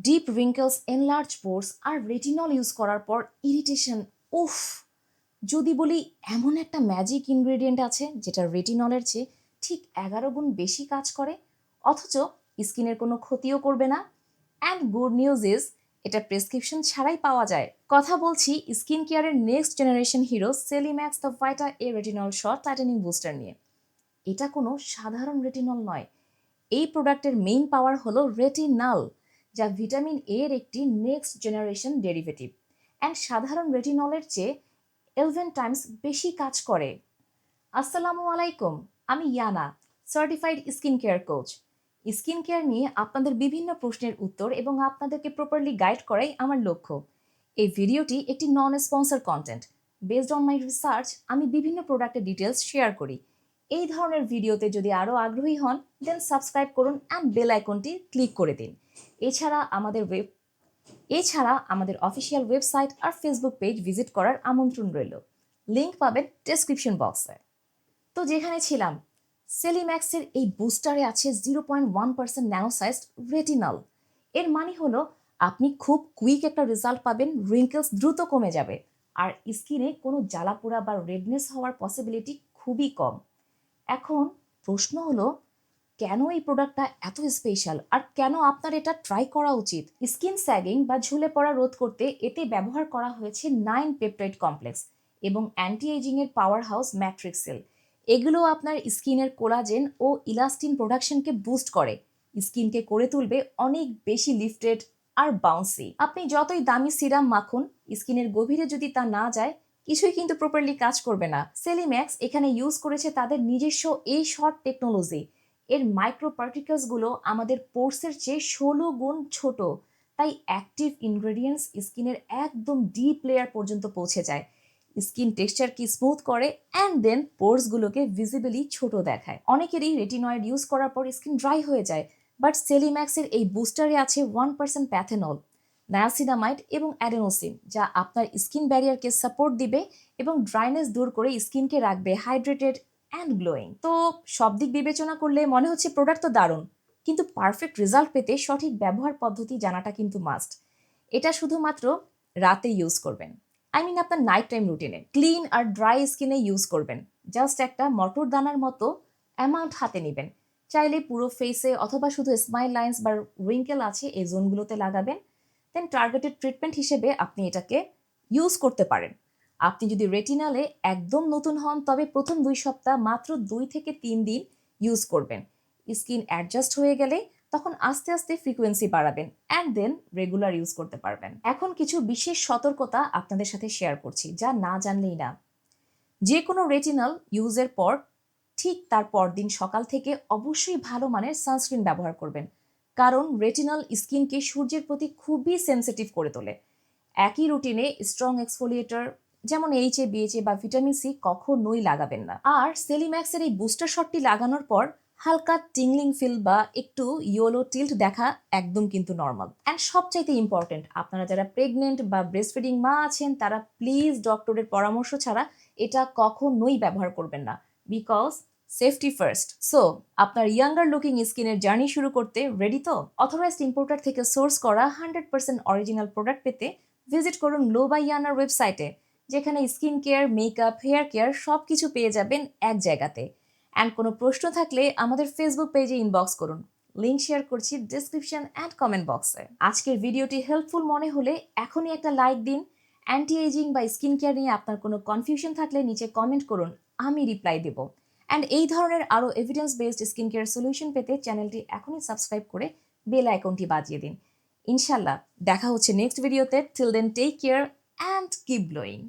Deep wrinkles, enlarge পোর্স আর retinol use করার পর irritation, উফ! যদি বলি এমন একটা ম্যাজিক ইনগ্রেডিয়েন্ট আছে যেটা রেটিনলের চেয়ে ঠিক 11 গুণ বেশি কাজ করে, অথচ স্কিনের কোনো ক্ষতিও করবে না। অ্যান্ড গুড নিউজ ইজ এটা প্রেসক্রিপশন ছাড়াই পাওয়া যায়। কথা বলছি স্কিন কেয়ারের next generation hero Celimax the Vita-A retinol shot tightening booster নিয়ে। এটা কোনো সাধারণ রেটিনল নয়। এই প্রোডাক্টের মেইন পাওয়ার হলো রেটিনাল, যা ভিটামিন এ এর একটি নেক্সট জেনারেশন ডেরিভেটিভ অ্যান্ড সাধারণ রেটিনলের চেয়ে 11 টাইমস বেশি কাজ করে। আসসালামু আলাইকুম, আমি Iyana, certified skin care coach. Skin care নিয়ে আপনাদের বিভিন্ন প্রশ্নের উত্তর এবং আপনাদেরকে প্রপারলি গাইড করাই আমার লক্ষ্য। এই ভিডিওটি একটি non sponsor content. Based on my research আমি বিভিন্ন প্রোডাক্টের ডিটেলস শেয়ার করি। এই ধরনের ভিডিওতে যদি আরও আগ্রহী হন দেন সাবস্ক্রাইব করুন অ্যান্ড বেল আইকনটি ক্লিক করে দিন। এছাড়া আমাদের অফিসিয়াল ওয়েবসাইট আর ফেসবুক পেজ ভিজিট করার আমন্ত্রণ রইল। লিংক পাবেন ডেসক্রিপশন বক্সে। তো যেখানে ছিলাম, সেলিম্যাক্সের এই বুস্টারে আছে 0.1% ন্যানোসাইজড রেটিনল। এর মানে হলো আপনি খুব কুইক একটা রেজাল্ট পাবেন, রিঙ্কেলস দ্রুত কমে যাবে, আর স্কিনে কোনো জ্বালাপোড়া বা রেডনেস হওয়ার পসিবিলিটি খুবই কম। এখন প্রশ্ন হলো, কেন এই প্রোডাক্টটা এত স্পেশাল আর কেন আপনার এটা ট্রাই করা উচিত? স্কিন স্যাগিং বা ঝুলে পড়া রোধ করতে এতে ব্যবহার করা হয়েছে 9 পেপটাইড কমপ্লেক্স এবং অ্যান্টি এজিং এর পাওয়ার হাউস ম্যাট্রিক্স সেল। এগুলো আপনার স্কিনের কোলাজেন ও ইলাস্টিন প্রোডাকশনকে বুস্ট করে, স্কিনকে করে তুলবে অনেক বেশি লিফটেড আর বাউন্সি। আপনি যতই দামি সিরাম মাখুন, স্কিনের গভীরে যদি তা না যায়, কিছুই কিন্তু প্রপারলি কাজ করবে না। সেলিম্যাক্স এখানে ইউজ করেছে তাদের নিজস্ব এই শর্ট টেকনোলজি। এর মাইক্রো পার্টিকেলসগুলো আমাদের পোর্সের চেয়ে 16 গুণ ছোট, তাই অ্যাক্টিভ ইনগ্রেডিয়েন্টস স্কিনের একদম ডিপ লেয়ার পর্যন্ত পৌঁছে যায়, স্কিন টেক্সচারকে স্মুথ করে অ্যান্ড দেন পোর্সগুলোকে ভিজিবলি ছোট দেখায়। অনেকেরই রেটিনয়েড ইউজ করার পর স্কিন ড্রাই হয়ে যায়, বাট সেলিম্যাক্সের এই বুস্টারে আছে 1% প্যাথেনল, নায়াসিনামাইড এবং অ্যাডেনোসিন, যা আপনার স্কিন ব্যারিয়ারকে সাপোর্ট দিবে এবং ড্রাইনেস দূর করে স্কিনকে রাখবে হাইড্রেটেড অ্যান্ড গ্লোয়িং। তো সব দিক বিবেচনা করলে মনে হচ্ছে প্রোডাক্ট তো দারুণ, কিন্তু পারফেক্ট রেজাল্ট পেতে সঠিক ব্যবহার পদ্ধতি জানাটা কিন্তু মাস্ট। এটা শুধুমাত্র রাতে ইউজ করবেন, আপনার নাইট টাইম রুটিনে ক্লিন আর ড্রাই স্কিনে ইউজ করবেন। জাস্ট একটা মটর দানার মতো অ্যামাউন্ট হাতে নেবেন, চাইলে পুরো ফেসে অথবা শুধু স্মাইল লাইন্স বা রিঙ্কেল আছে এই জোনগুলোতে লাগাবেন। দেন টার্গেটেড ট্রিটমেন্ট হিসেবে আপনি এটাকে ইউজ করতে পারেন। আপনি যদি রেটিনালে একদম নতুন হন তবে প্রথম 2 সপ্তাহ মাত্র 2 থেকে 3 দিন ইউজ করবেন। স্কিন অ্যাডজাস্ট হয়ে গেলে তখন আস্তে আস্তে ফ্রিকোয়েন্সি বাড়াবেন অ্যান্ড দেন রেগুলার ইউজ করতে পারবেন। এখন কিছু বিশেষ সতর্কতা আপনাদের সাথে শেয়ার করছি, যা না জানলেই না। যে কোনো রেটিনাল ইউজের পর ঠিক তার পরদিন সকাল থেকে অবশ্যই ভালো মানের সানস্ক্রিন ব্যবহার করবেন, কারণ রেটিনাল স্কিনকে সূর্যের প্রতি খুবই সেনসিটিভ করে তোলে। একই রুটিনে স্ট্রং এক্সফোলিয়েটর যেমন এইচএ, বিএচএ বা ভিটামিন সি কখনোই লাগাবেন না। আর সেলিম্যাক্সের এই বুস্টার শটটি লাগানোর পর হালকা টিংলিং ফিল বা একটু ইয়েলো টিল্ট দেখা একদম কিন্তু নর্মাল। অ্যান্ড সবচাইতে ইম্পর্টেন্ট, আপনারা যারা প্রেগনেন্ট বা ব্রেস্ট ফিডিং মা আছেন তারা প্লিজ ডক্টরের পরামর্শ ছাড়া এটা কখনোই ব্যবহার করবেন না, বিকজ সেফটি ফার্স্ট। সো আপনার ইয়াঙ্গার লুকিং স্কিনের জার্নি শুরু করতে রেডি তো? অথরাইজড ইম্পোর্টার থেকে সোর্স করা 100% অরিজিনাল প্রোডাক্ট পেতে ভিজিট করুন গ্লো বাই ইয়ানার ওয়েবসাইটে, যেখানে skin care, makeup, hair care সব কিছু পেয়ে যাবেন এক জায়গাতে। অ্যান্ড কোনো প্রশ্ন থাকলে আমাদের ফেসবুক পেজে ইনবক্স করুন, লিঙ্ক শেয়ার করছি ডিসক্রিপশন অ্যান্ড কমেন্ট বক্সে। আজকের ভিডিওটি হেল্পফুল মনে হলে এখনই একটা লাইক দিন। অ্যান্টি এজিং বা স্কিন কেয়ার নিয়ে আপনার কোনো কনফিউশন থাকলে নিচে কমেন্ট করুন, আমি রিপ্লাই দেব। অ্যান্ড এই ধরনের আরও evidence based skin care solution পেতে চ্যানেলটি এখনই সাবস্ক্রাইব করে বেল আইকনটি বাজিয়ে দিন। ইনশাল্লাহ দেখা হচ্ছে নেক্সট ভিডিওতে। Till then take care and keep glowing.